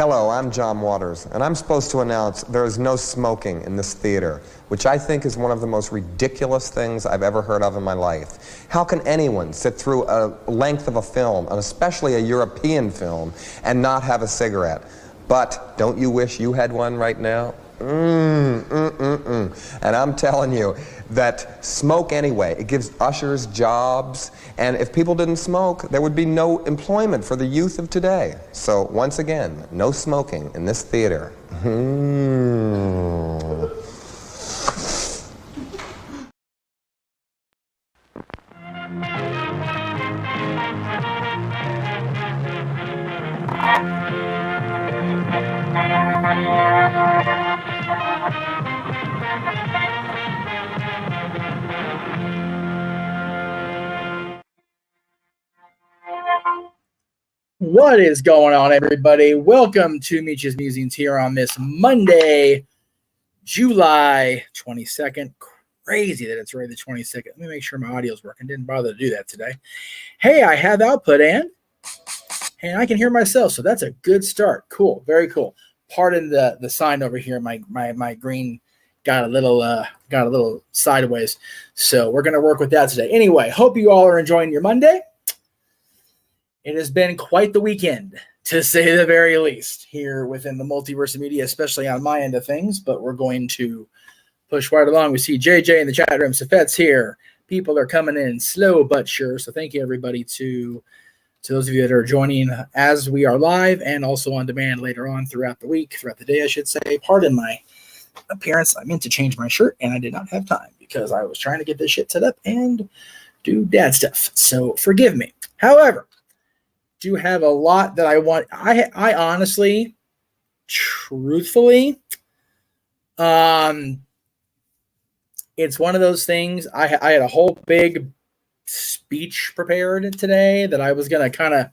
Hello, I'm John Waters, and I'm supposed to announce there is no smoking in this theater, which I think is one of the most ridiculous things I've ever heard of in my life. How can anyone sit through a length of a film, and especially a European film, and not have a cigarette? But don't you wish you had one right now? And I'm telling you that smoke anyway. It gives ushers jobs, and if people didn't smoke, there would be no employment for the youth of today. So once again, no smoking in this theater. What is going on, everybody? Welcome to MEACH'S Musings here on this Monday, July 22nd. Crazy that it's already the 22nd. Let me make sure my audio's working. Didn't bother to do that today. Hey, I have output and I can hear myself, so that's a good start. Cool, very cool. Pardon the sign over here. My green got a little sideways, so we're gonna work with that today. Anyway, hope you all are enjoying your Monday. It has been quite the weekend, to say the very least, here within the multiverse of media, especially on my end of things. But we're going to push right along. We see JJ in the chat room. Safet's here. People are coming in slow but sure. So thank you, everybody, to those of you that are joining as we are live and also on demand later on throughout the week, throughout the day, I should say. Pardon my appearance. I meant to change my shirt, and I did not have time because I was trying to get this shit set up and do dad stuff. So forgive me. However, do have a lot that I want. I honestly, truthfully, it's one of those things. I had a whole big speech prepared today that I was going to kind of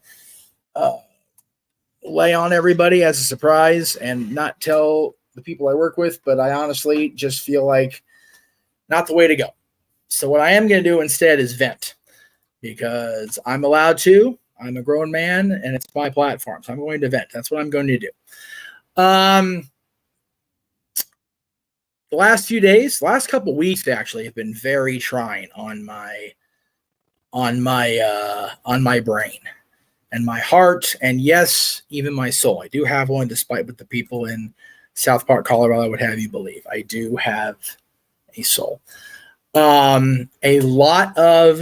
lay on everybody as a surprise and not tell the people I work with, but I honestly just feel like not the way to go. So what I am going to do instead is vent, because I'm allowed to. I'm a grown man, and it's my platform, so I'm going to vent. That's what I'm going to do. The last few days, last couple weeks actually, have been very trying on my brain and my heart, and yes, even my soul. I do have one, despite what the people in South Park, Colorado would have you believe. I do have a soul. A lot of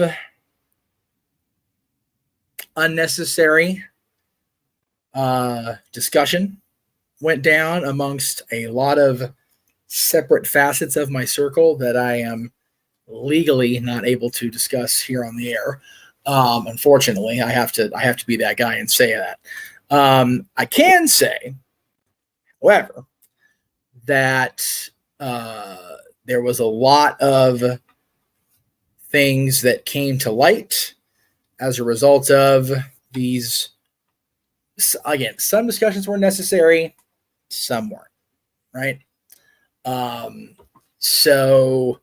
unnecessary discussion went down amongst a lot of separate facets of my circle that I am legally not able to discuss here on the air. Unfortunately, I have to be that guy and say that. I can say, however, that there was a lot of things that came to light as a result of these. Again, some discussions were necessary, some weren't, right? So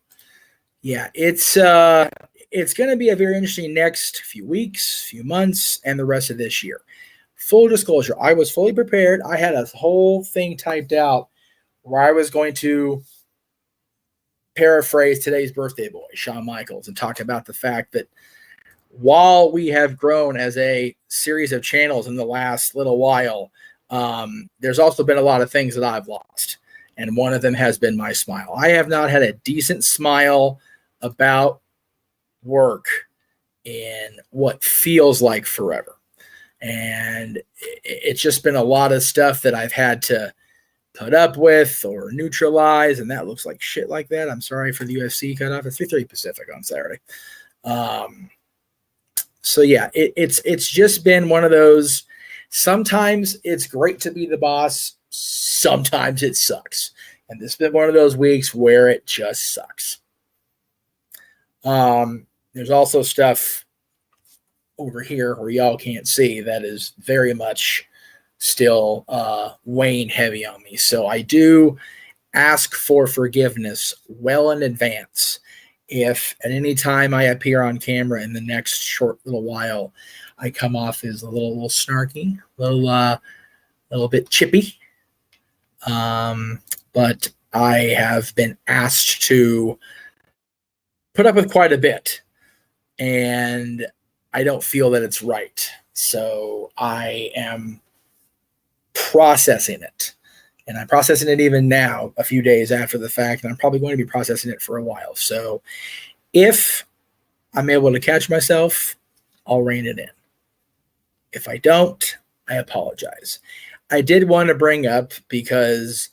yeah, it's going to be a very interesting next few weeks, few months, and the rest of this year. Full disclosure, I was fully prepared. I had a whole thing typed out where I was going to paraphrase today's birthday boy, Shawn Michaels, and talk about the fact that while we have grown as a series of channels in the last little while, there's also been a lot of things that I've lost. And one of them has been my smile. I have not had a decent smile about work in what feels like forever. And it's just been a lot of stuff that I've had to put up with or neutralize. And that looks like shit like that. I'm sorry for the UFC cutoff. It's 3:30 Pacific on Saturday. So yeah, it's just been one of those. Sometimes it's great to be the boss. Sometimes it sucks. And this has been one of those weeks where it just sucks. There's also stuff over here where y'all can't see that is very much still weighing heavy on me. So I do ask for forgiveness well in advance if at any time I appear on camera in the next short little while, I come off as a little snarky, little a little bit chippy. But I have been asked to put up with quite a bit, and I don't feel that it's right. So I am processing it. And I'm processing it even now, a few days after the fact, and I'm probably going to be processing it for a while. So if I'm able to catch myself, I'll rein it in. If I don't, I apologize. I did want to bring up, because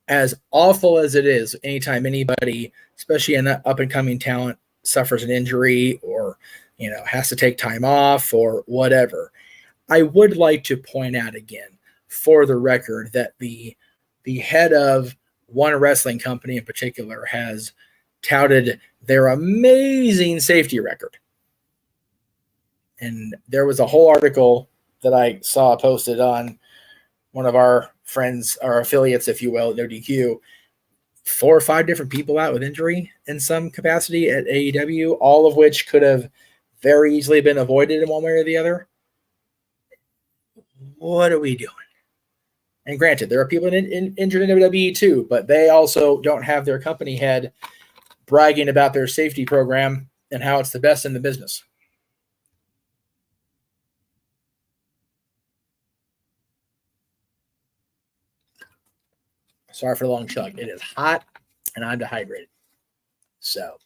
as awful as it is, anytime anybody, especially an up-and-coming talent, suffers an injury or, has to take time off or whatever, I would like to point out again, for the record, that the head of one wrestling company in particular has touted their amazing safety record. And there was a whole article that I saw posted on one of our friends, our affiliates, if you will, at ODQ, 4 or 5 different people out with injury in some capacity at AEW, all of which could have very easily been avoided in one way or the other. What are we doing? And granted, there are people injured in WWE too, but they also don't have their company head bragging about their safety program and how it's the best in the business. Sorry for the long chug. It is hot and I'm dehydrated. So,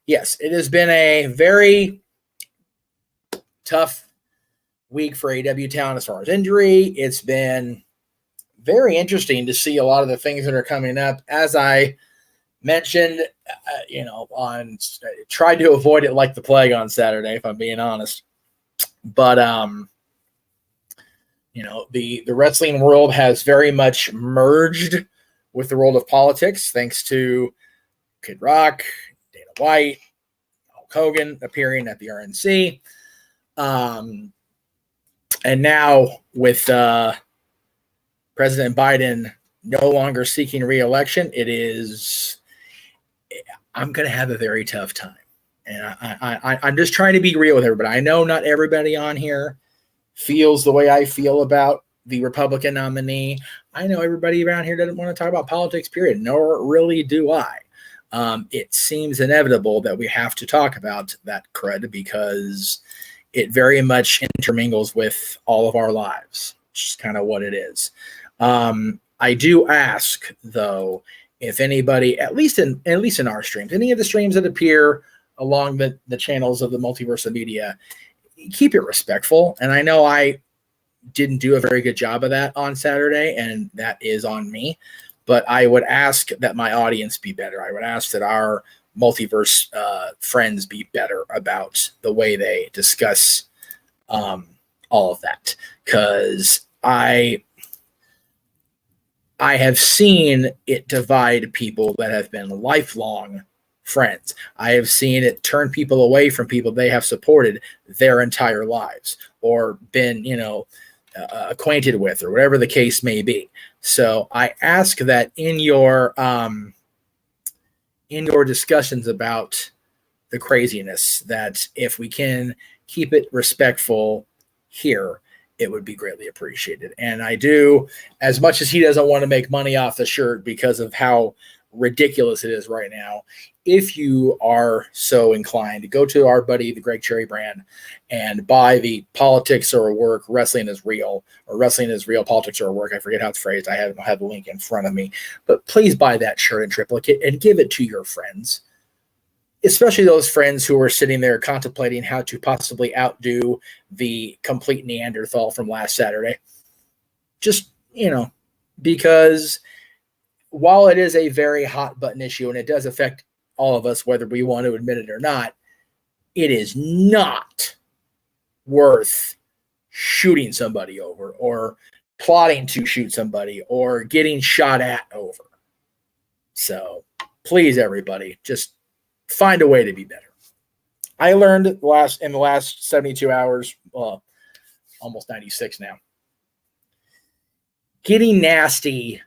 yes, it has been a very tough week for AEW talent as far as injury. It's been very interesting to see a lot of the things that are coming up. As I mentioned, tried to avoid it like the plague on Saturday, if I'm being honest. But, the wrestling world has very much merged with the world of politics, thanks to Kid Rock, Dana White, Hulk Hogan appearing at the RNC. And now with President Biden no longer seeking re-election, I'm going to have a very tough time. And I'm just trying to be real with everybody. I know not everybody on here feels the way I feel about the Republican nominee. I know everybody around here doesn't want to talk about politics, period, nor really do I. It seems inevitable that we have to talk about that crud, because it very much intermingles with all of our lives, which is kind of what it is. I do ask, though, if anybody, at least in our streams, any of the streams that appear along the channels of the multiverse of media, keep it respectful. And I know I didn't do a very good job of that on Saturday, and that is on me. But I would ask that my audience be better. I would ask that our multiverse friends be better about the way they discuss all of that, because I have seen it divide people that have been lifelong friends. I have seen it turn people away from people they have supported their entire lives or been, acquainted with, or whatever the case may be. So I ask that in your discussions about the craziness, that if we can keep it respectful here, it would be greatly appreciated. And I do, as much as he doesn't want to make money off the shirt because of how ridiculous it is right now, if you are so inclined to go to our buddy, the Greg Cherry brand, and buy the Politics or Work, Wrestling is Real, or Wrestling is Real, Politics or Work, I forget how it's phrased, I don't have the link in front of me, but please buy that shirt in triplicate and give it to your friends, especially those friends who are sitting there contemplating how to possibly outdo the complete Neanderthal from last Saturday. Just, because while it is a very hot button issue and it does affect all of us, whether we want to admit it or not, it is not worth shooting somebody over or plotting to shoot somebody or getting shot at over. So please, everybody, just find a way to be better. I learned in the last 72 hours, well, almost 96 now, getting nasty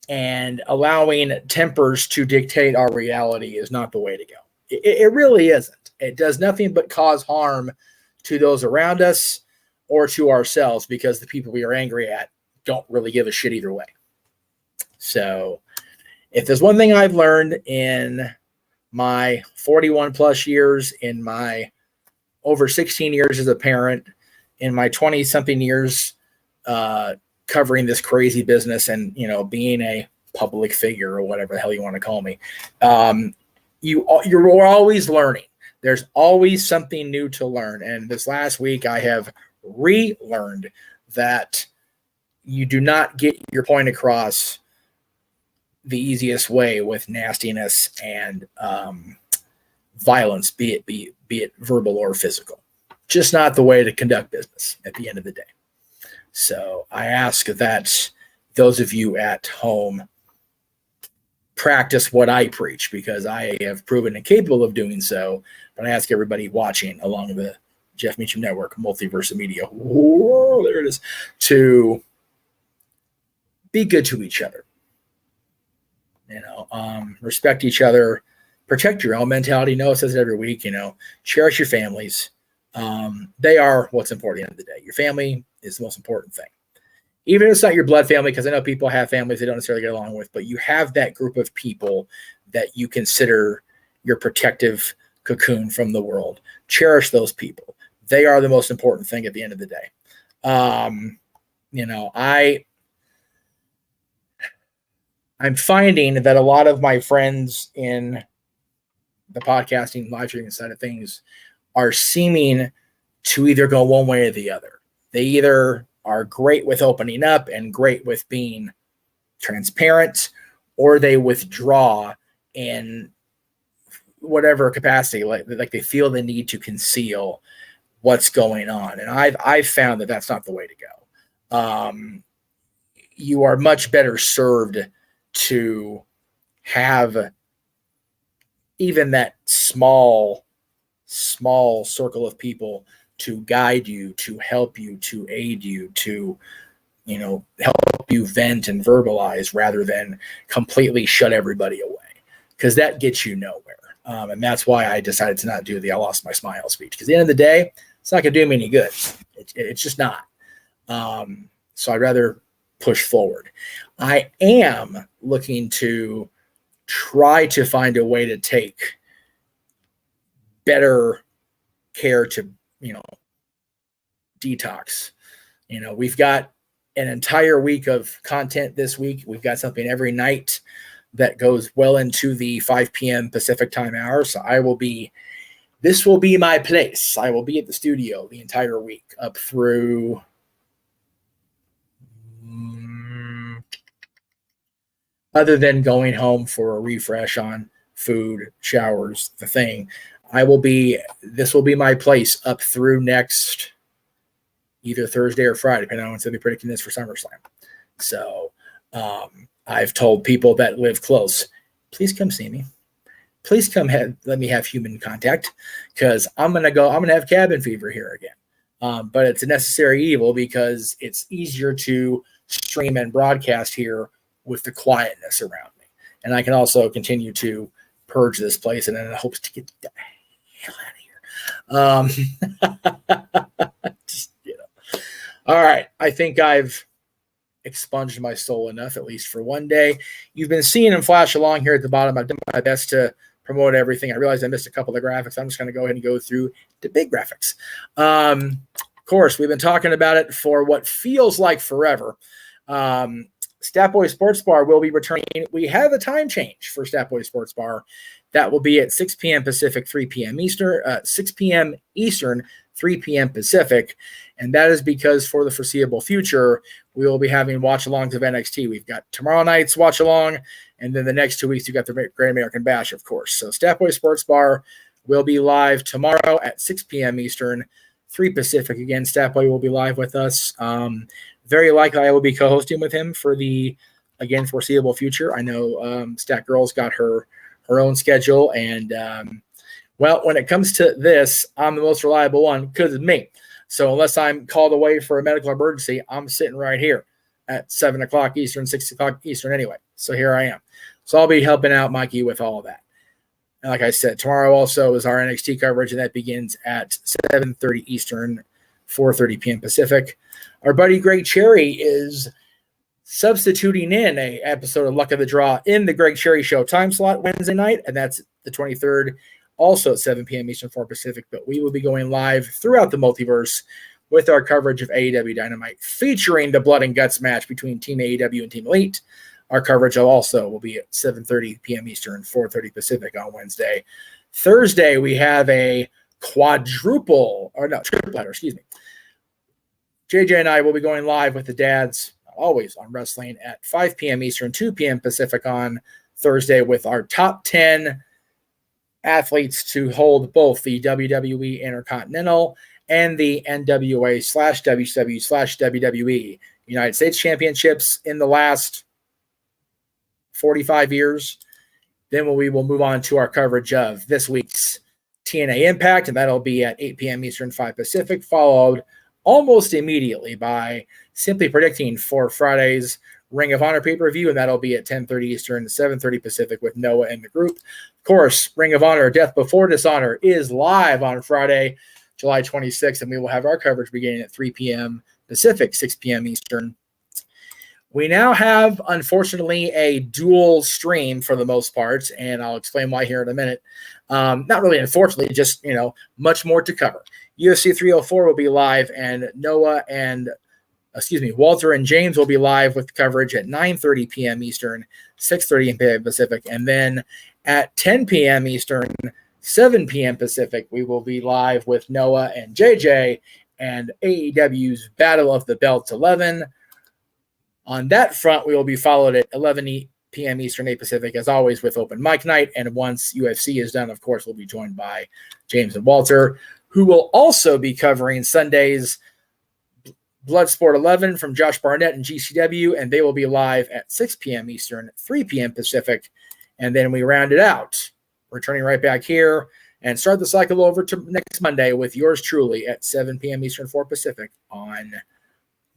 and allowing tempers to dictate our reality is not the way to go. It really isn't. It does nothing but cause harm to those around us or to ourselves, because the people we are angry at don't really give a shit either way. So if there's one thing I've learned in my 41 plus years, in my over 16 years as a parent, in my 20 something years covering this crazy business and, being a public figure or whatever the hell you want to call me, you're always learning. There's always something new to learn. And this last week I have relearned that you do not get your point across the easiest way with nastiness and violence, be it verbal or physical. Just not the way to conduct business at the end of the day. So I ask that those of you at home practice what I preach, because I have proven incapable of doing so. But I ask everybody watching along the Jeff Meacham Network, Multiverse of Media, whoa, there it is, to be good to each other. Respect each other, protect your own mentality. Noah says it every week, cherish your families. They are what's important at the end of the day. Your family is the most important thing. Even if it's not your blood family, because I know people have families they don't necessarily get along with, but you have that group of people that you consider your protective cocoon from the world. Cherish those people. They are the most important thing at the end of the day. I'm finding that a lot of my friends in the podcasting, live streaming side of things are seeming to either go one way or the other. They either are great with opening up and great with being transparent, or they withdraw in whatever capacity, like they feel the need to conceal what's going on. And I've found that that's not the way to go. You are much better served to have even that small circle of people to guide you, to help you, to aid you, to, help you vent and verbalize, rather than completely shut everybody away, because that gets you nowhere. And that's why I decided to not do the I lost my smile speech, because at the end of the day, it's not going to do me any good. It's just not. So I'd rather push forward. I am looking to try to find a way to take better care to, detox. We've got an entire week of content this week. We've got something every night that goes well into the 5 p.m. Pacific time hour. So this will be my place. I will be at the studio the entire week up through other than going home for a refresh on food, showers, the thing. This will be my place up through next either Thursday or Friday, depending on when they're predicting this for SummerSlam. So I've told people that live close, please come see me. Please come let me have human contact, because I'm going to have cabin fever here again. But it's a necessary evil, because it's easier to stream and broadcast here with the quietness around me. And I can also continue to purge this place, and then in hopes to get the hell out of here. All right. I think I've expunged my soul enough, at least for one day. You've been seeing them flash along here at the bottom. I've done my best to promote everything. I realized I missed a couple of graphics. I'm just going to go ahead and go through the big graphics. Of course, we've been talking about it for what feels like forever. Stat Boy Sports Bar will be returning. We have a time change for Stat Boy Sports Bar. That will be at 6 p.m. Pacific, 3 p.m. Eastern, 6 p.m. Eastern, 3 p.m. Pacific. And that is because for the foreseeable future, we will be having watch-alongs of NXT. We've got tomorrow night's watch-along, and then the next 2 weeks, you've got the Great American Bash, of course. So Stat Boy Sports Bar will be live tomorrow at 6 p.m. Eastern, 3 Pacific. Again, Stat Boy will be live with us. Very likely I will be co-hosting with him for the, again, foreseeable future. I know Stat Girl's got her own schedule, and well, when it comes to this, I'm the most reliable one because of me. So unless I'm called away for a medical emergency, I'm sitting right here at 7 o'clock Eastern, 6 o'clock Eastern anyway. So here I am. So I'll be helping out Mikey with all of that. And like I said, tomorrow also is our NXT coverage, and that begins at 7:30 Eastern, 4:30 p.m. Pacific. Our buddy Greg Cherry is substituting in a episode of Luck of the Draw in the Greg Cherry Show time slot Wednesday night, and that's the 23rd, also at 7 p.m. Eastern, 4 Pacific. But we will be going live throughout the multiverse with our coverage of AEW Dynamite, featuring the Blood and Guts match between Team AEW and Team Elite. Our coverage also will be at 7:30 p.m. Eastern, 4:30 Pacific on Wednesday. Thursday, we have a triple header, JJ and I will be going live with the dads, always on wrestling, at 5 p.m. Eastern, 2 p.m. Pacific on Thursday, with our top 10 athletes to hold both the WWE Intercontinental and the NWA/WCW/WWE United States Championships in the last 45 years. Then we will move on to our coverage of this week's TNA Impact, and that'll be at 8 p.m. Eastern, 5 Pacific, followed almost immediately by simply predicting for Friday's Ring of Honor pay-per-view, and that'll be at 10:30 Eastern, 7:30 Pacific with Noah and the group. Of course, Ring of Honor Death Before Dishonor is live on Friday, July 26th, and we will have our coverage beginning at 3 p.m. Pacific, 6 p.m. Eastern. We now have, unfortunately, a dual stream for the most part, and I'll explain why here in a minute. Not really, unfortunately, just, much more to cover. UFC 304 will be live, and Walter and James will be live with coverage at 9:30 p.m. Eastern, 6:30 p.m. Pacific, and then at 10 p.m. Eastern, 7 p.m. Pacific, we will be live with Noah and JJ and AEW's Battle of the Belts 11. On that front, we will be followed at 11 p.m. Eastern, 8 Pacific, as always, with Open Mic Night. And once UFC is done, of course, we'll be joined by James and Walter, who will also be covering Sunday's Bloodsport 11 from Josh Barnett and GCW, and they will be live at 6 p.m. Eastern, 3 p.m. Pacific. And then we round it out, returning right back here and start the cycle over to next Monday with yours truly at 7 p.m. Eastern, 4 Pacific on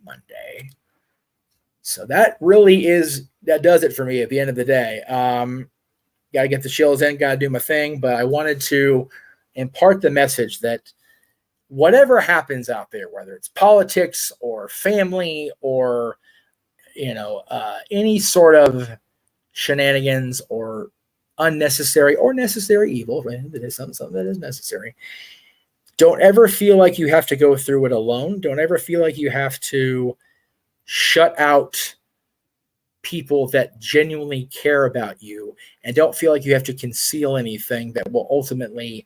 Monday. So that does it for me at the end of the day. Got to get the shills in, got to do my thing, but I wanted to impart the message that whatever happens out there, whether it's politics or family or, any sort of shenanigans or unnecessary or necessary evil, right? That is something that is necessary. Don't ever feel like you have to go through it alone. Don't ever feel like you have to shut out people that genuinely care about you, and don't feel like you have to conceal anything that will ultimately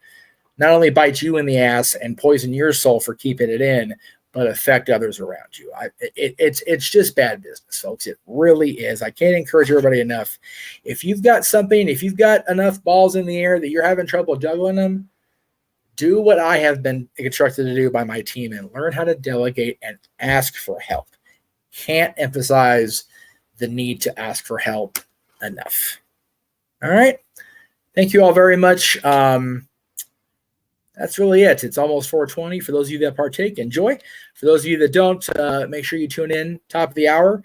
not only bite you in the ass and poison your soul for keeping it in, but affect others around you. It's just bad business, folks. It really is. I can't encourage everybody enough. If you've got enough balls in the air that you're having trouble juggling them, do what I have been instructed to do by my team and learn how to delegate and ask for help. Can't emphasize the need to ask for help enough. All right. Thank you all very much. That's really it. It's almost 4:20. For those of you that partake, enjoy. For those of you that don't, make sure you tune in top of the hour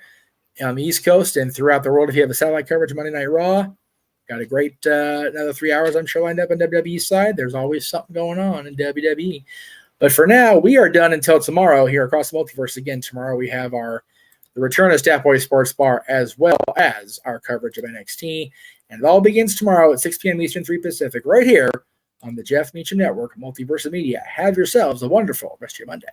on the East Coast and throughout the world. If you have a satellite coverage of Monday Night Raw, got a great another 3 hours, I'm sure, lined up on WWE's side. There's always something going on in WWE. But for now, we are done until tomorrow here across the multiverse. Again, tomorrow we have the return of Stat Boy Sports Bar, as well as our coverage of NXT. And it all begins tomorrow at 6 p.m. Eastern, 3 Pacific, right here on the Jeff Meacham Network, Multiverse of Media. Have yourselves a wonderful rest of your Monday.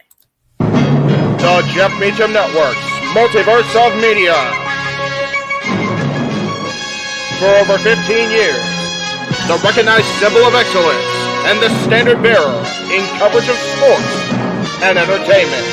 The Jeff Meacham Network, Multiverse of Media. For over 15 years, the recognized symbol of excellence and the standard bearer in coverage of sports and entertainment.